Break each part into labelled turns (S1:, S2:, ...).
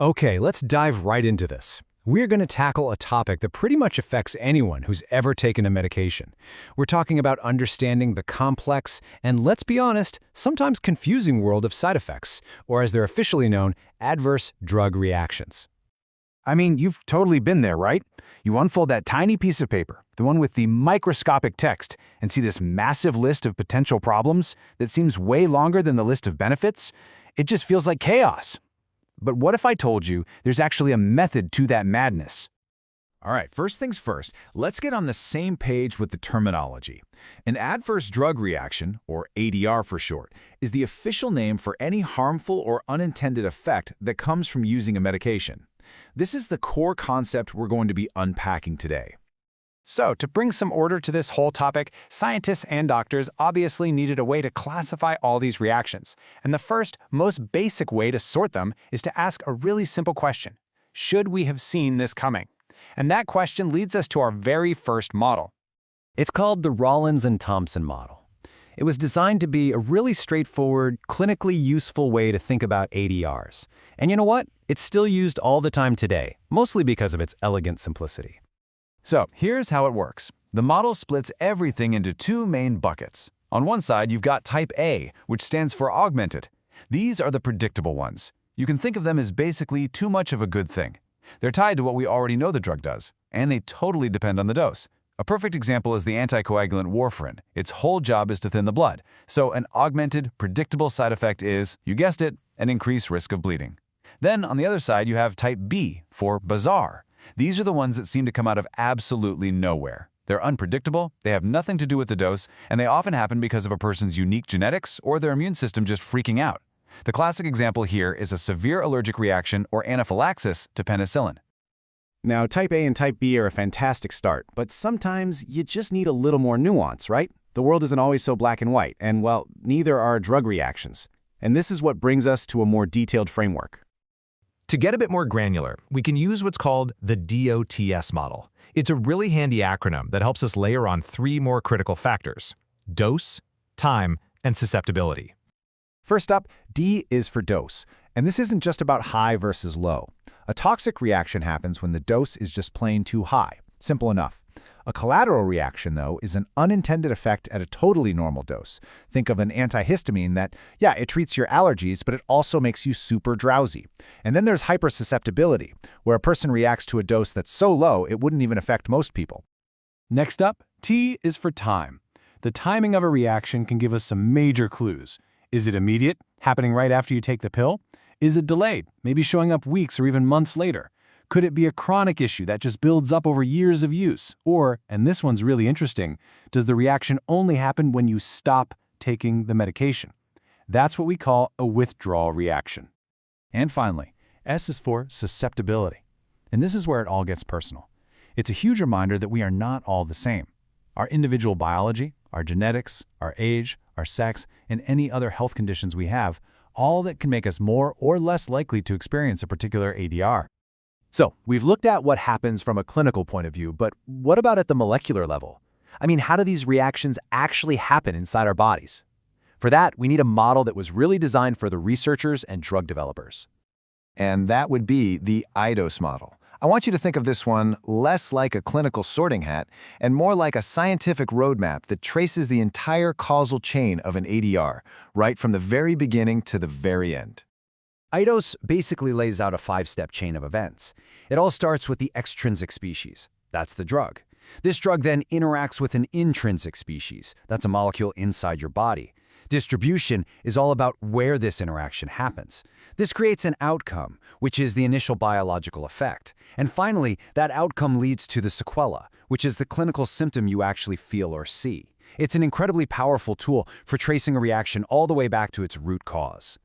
S1: Okay, let's dive right into this. We're going to tackle a topic that pretty much affects anyone who's ever taken a medication. We're talking about understanding the complex and, let's be honest, sometimes confusing world of side effects, or as they're officially known, adverse drug reactions.
S2: I mean, you've totally been there, right? You unfold that tiny piece of paper, the one with the microscopic text, and see this massive list of potential problems that seems way longer than the list of benefits. It just feels like chaos. But what if I told you there's actually a method to that madness?
S3: All right, first things first, let's get on the same page with the terminology. An adverse drug reaction, or ADR for short, is the official name for any harmful or unintended effect that comes from using a medication. This is the core concept we're going to be unpacking today.
S1: So, to bring some order to this whole topic, scientists and doctors obviously needed a way to classify all these reactions. And the first, most basic way to sort them is to ask a really simple question. Should we have seen this coming? And that question leads us to our very first model. It's called the Rollins and Thompson model. It was designed to be a really straightforward, clinically useful way to think about ADRs. And you know what? It's still used all the time today, mostly because of its elegant simplicity.
S3: So here's how it works. The model splits everything into two main buckets. On one side, you've got type A, which stands for augmented. These are the predictable ones. You can think of them as basically too much of a good thing. They're tied to what we already know the drug does, and they totally depend on the dose. A perfect example is the anticoagulant warfarin. Its whole job is to thin the blood. So an augmented, predictable side effect is, you guessed it, an increased risk of bleeding. Then on the other side, you have type B for bizarre. These are the ones that seem to come out of absolutely nowhere. They're unpredictable, they have nothing to do with the dose, and they often happen because of a person's unique genetics or their immune system just freaking out. The classic example here is a severe allergic reaction or anaphylaxis to penicillin.
S2: Now, type A and type B are a fantastic start, but sometimes you just need a little more nuance, right? The world isn't always so black and white, and well, neither are drug reactions. And this is what brings us to a more detailed framework.
S4: To get a bit more granular, we can use what's called the DOTS model. It's a really handy acronym that helps us layer on three more critical factors: dose, time, and susceptibility.
S2: First up, D is for dose, and this isn't just about high versus low. A toxic reaction happens when the dose is just plain too high. Simple enough. A collateral reaction, though, is an unintended effect at a totally normal dose. Think of an antihistamine that, yeah, it treats your allergies, but it also makes you super drowsy. And then there's hypersusceptibility, where a person reacts to a dose that's so low it wouldn't even affect most people.
S1: Next up, T is for time. The timing of a reaction can give us some major clues. Is it immediate, happening right after you take the pill? Is it delayed, maybe showing up weeks or even months later? Could it be a chronic issue that just builds up over years of use? Or, and this one's really interesting, does the reaction only happen when you stop taking the medication? That's what we call a withdrawal reaction.
S3: And finally, S is for susceptibility. And this is where it all gets personal. It's a huge reminder that we are not all the same. Our individual biology, our genetics, our age, our sex, and any other health conditions we have, all that can make us more or less likely to experience a particular ADR.
S2: So, we've looked at what happens from a clinical point of view, but what about at the molecular level? I mean, how do these reactions actually happen inside our bodies? For that, we need a model that was really designed for the researchers and drug developers.
S3: And that would be the IDOS model. I want you to think of this one less like a clinical sorting hat and more like a scientific roadmap that traces the entire causal chain of an ADR, right from the very beginning to the very end.
S5: IDOS basically lays out a five-step chain of events. It all starts with the extrinsic species. That's the drug. This drug then interacts with an intrinsic species. That's a molecule inside your body. Distribution is all about where this interaction happens. This creates an outcome, which is the initial biological effect. And finally, that outcome leads to the sequela, which is the clinical symptom you actually feel or see. It's an incredibly powerful tool for tracing a reaction all the way back to its root cause.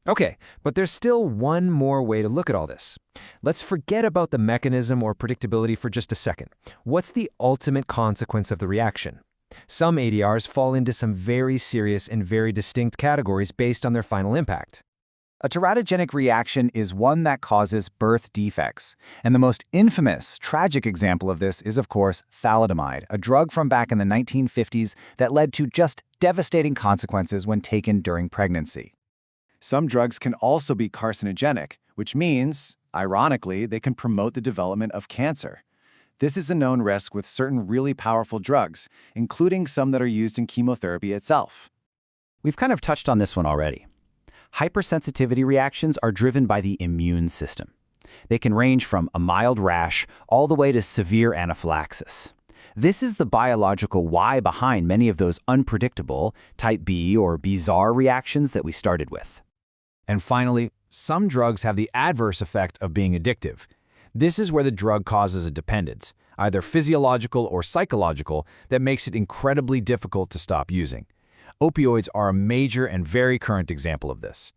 S5: Okay, but there's still one more way to look at all this. Let's forget about the mechanism or predictability for just a second. What's the ultimate consequence of the reaction? Some ADRs fall into some very serious and very distinct categories based on their final impact.
S2: A teratogenic reaction is one that causes birth defects. And the most infamous, tragic example of this is, of course, thalidomide, a drug from back in the 1950s that led to just devastating consequences when taken during pregnancy. Some drugs can also be carcinogenic, which means, ironically, they can promote the development of cancer. This is a known risk with certain really powerful drugs, including some that are used in chemotherapy itself.
S5: We've kind of touched on this one already. Hypersensitivity reactions are driven by the immune system. They can range from a mild rash all the way to severe anaphylaxis. This is the biological why behind many of those unpredictable type B or bizarre reactions that we started with.
S3: And finally, some drugs have the adverse effect of being addictive. This is where the drug causes a dependence, either physiological or psychological, that makes it incredibly difficult to stop using. Opioids are a major and very current example of this.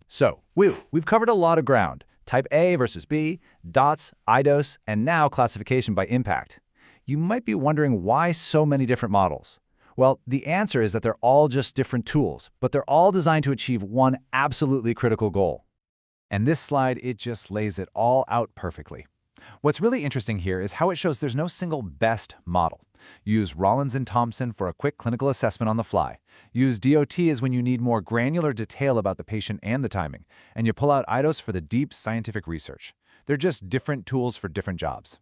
S2: So, we've covered a lot of ground. Type A versus B, DOTS, IDOS, and now classification by impact. You might be wondering why so many different models. Well, the answer is that they're all just different tools, but they're all designed to achieve one absolutely critical goal. And this slide, it just lays it all out perfectly. What's really interesting here is how it shows there's no single best model. Use Rollins and Thompson for a quick clinical assessment on the fly. Use DOT as when you need more granular detail about the patient and the timing. And you pull out IDOS for the deep scientific research. They're just different tools for different jobs.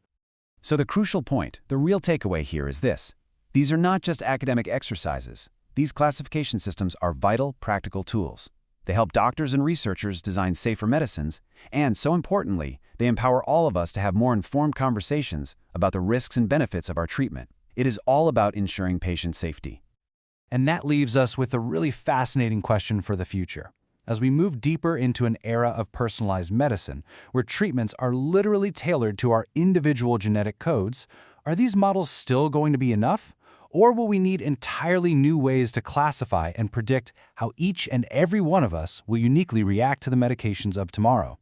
S5: So the crucial point, the real takeaway here is this. These are not just academic exercises. These classification systems are vital, practical tools. They help doctors and researchers design safer medicines, and so importantly, they empower all of us to have more informed conversations about the risks and benefits of our treatment. It is all about ensuring patient safety.
S1: And that leaves us with a really fascinating question for the future. As we move deeper into an era of personalized medicine, where treatments are literally tailored to our individual genetic codes, are these models still going to be enough? Or will we need entirely new ways to classify and predict how each and every one of us will uniquely react to the medications of tomorrow?